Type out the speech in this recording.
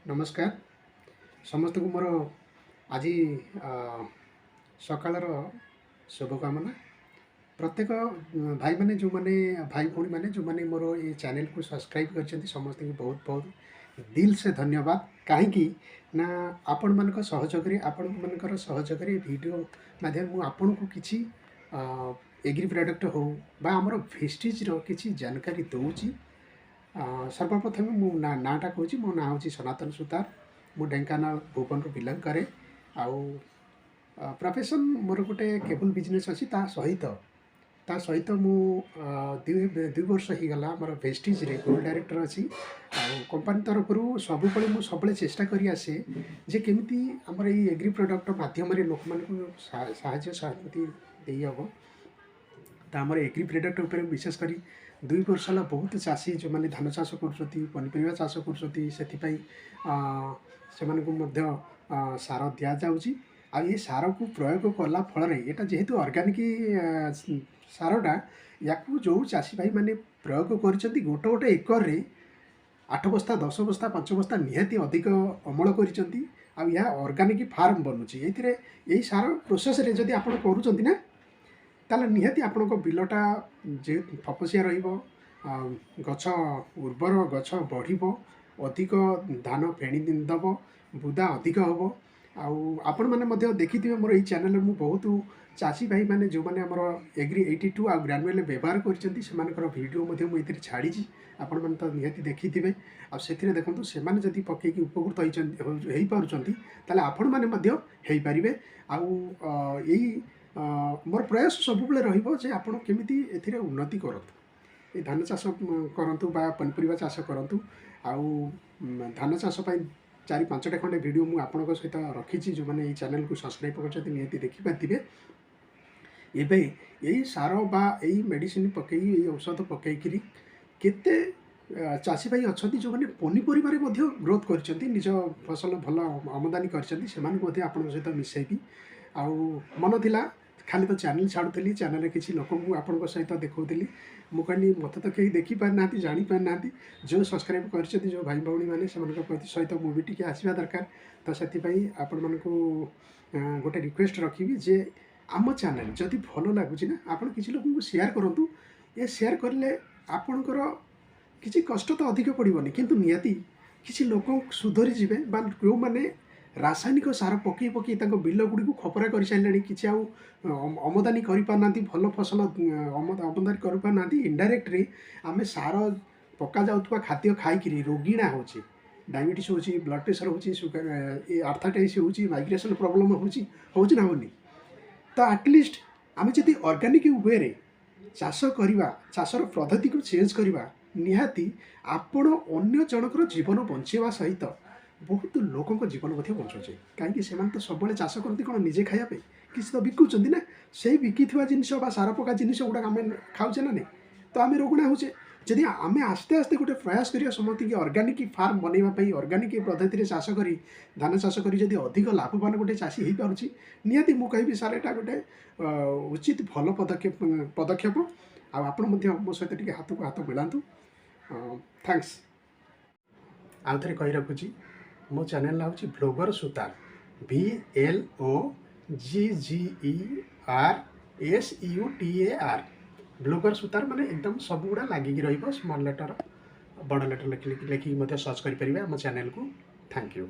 नमस्कार समस्त को मोर आज सकाल शुभकामना प्रत्येक भाई माने जो माने भाई भौणी माने जो माने मोर ये चैनल को सब्सक्राइब कर समस्त को बहुत बहुत दिल से धन्यवाद। कहीं ना आपण मान सहयोग आपण मान सहयोग वीडियो माध्यम मु आपन को किसी एग्री प्रोडक्ट हो बा आमर वेस्टेज किसी जानकारी दूची। सर्वप्रथम मो नाटा कहूँ मो ना हूँ सनातन सुतार मु ढेंकानाल भुवन बिलंग करे आउ प्रोफेशन मोर गोटे केबल बिजनेस अच्छी सहित मु दुई वर्ष हो गला मोर वेस्टेज रे गोल्ड डायरेक्टर अच्छी कंपनी तरफ सब मुझे चेष्टा करी आसे जे केमिति आमर ये एग्री प्रोडक्ट माध्यम लोक मान सहायता दे हम तो आमर एग्री प्रोडक्ट उपर विशेष करी 2 वर्ष है बहुत चाषी जो मैंने धान चाष कर चाष कर सार दि जाऊँगी आ ये सार को प्रयोग कला फल यहाँ जेहेतु ऑर्गेनिक सारटा या जो चाषी भाई मैंने प्रयोग कर गोटे गोटे एकर 8 बस्ता 10 बस्ता 5 बस्ता निहाती अधिक अमल कर ऑर्गेनिक फार्म बनूची ये सार प्रोसेस रे जदि आप करूँ ताले निहाती आपण बिलटा जे फपसिया गछ उर्वर गछ बढ़ अधिक धान फेणी दब बुदा अधिक हम आपण मैंने देखिए मोर ये चैनल में बहुत चाषी भाई मैंने जो मैंने आमर एग्री 82 आ ग्रानुएल व्यवहार करडियो मुझे छाड़ी आपण मैंने तो निहाती देखिथे आसे देखो से जदि पकईकि उपकृत हो पार्टी आपण मैंने पारे आई मोर प्रयास सब रे आपड़ केमी ए उन्नति करतु धान चाष करूँ पनीपरिया चाष करूँ आउ धान चाष 4-5टा खंडे वीडियो मुझे आपण सहित रखी जो मैंने ये चैनल को सब्सक्राइब कर निहाती देखिपारे एवं यही सार बा यही मेडिसिन पकई औषध पकईकि केते चाषी भाई अच्छा जो मैंने पनीपरिबार ग्रोथ कर निज फसल भल आमदानी कर सहित मिसेबी आउ मन थिला खाली तो चैनल छाड़ुली चैनल किसी लोक आपण सहित देखी मुझे मत तो कहीं देखिपार ना जापार ना जो सब्सक्राइब कर जो भाई भौणी मैंने सहित मुझे टी आसवा दरकार तो से आपण मान गोटे रिक्वेस्ट रखी जे आम चैनल जदि भल लगुच ना आप किसी लोक शेयर करूँ ये शेयर करें आपणकर किसी कष्ट तो अधिक पड़ोनी किंतु निहाती किसी लोक सुधरी जी जो मैंने रासायनिक सार पकई पकई बिल गुड़ी को खपरा कर सारे कि आमदानी करना भल फसल आमदानी करना इनडायरेक्टली आम सार पका जाऊा खाद्य खाई रोगीणा हो डायबिटीज हो ब्लड प्रेशर हो आर्थराइटिस हो माइग्रेशन प्रॉब्लम होना होनी तो एटलिस्ट आम जब ऑर्गेनिक वे रे चाष करवा चाषर पद्धति को चेंज करवा निहाती आपण अन्य जनकर जीवन बंचेवा सहित बहुत लोकों जीवन बचाचे कहीं तो सब चाष करती कौन निजे खायापे किसी तो बिकुंट ना से बिकी जिनस सार पका जिन गुड़ा आम खाऊे ना नहीं तो आम रोगणा होचे जदि आम आस्ते आस्ते गोटे प्रयास करिया समस्त कि ऑर्गेनिक फार्म बनवाई ऑर्गेनिक पद्धति चाष करी धान चाष करी जदि अधिक लाभवान गोटे चाषी हो पारुछि निहाती मु कहि सार एटा गोटे उचित भल पदक्षेप आपण मो सहित टिके हाथ को हाथ मिलांतु थैंक्स आउ थे कही रखुची मो चैनल ना हूँ blogger Sutar BLOGGERSUTAR blogger Sutar माने एकदम सब गुड़ा लगिकी रहिबो स्मॉल लेटर बड़ लेटर लिखिकी सर्च करें आम चैनल को। Thank you.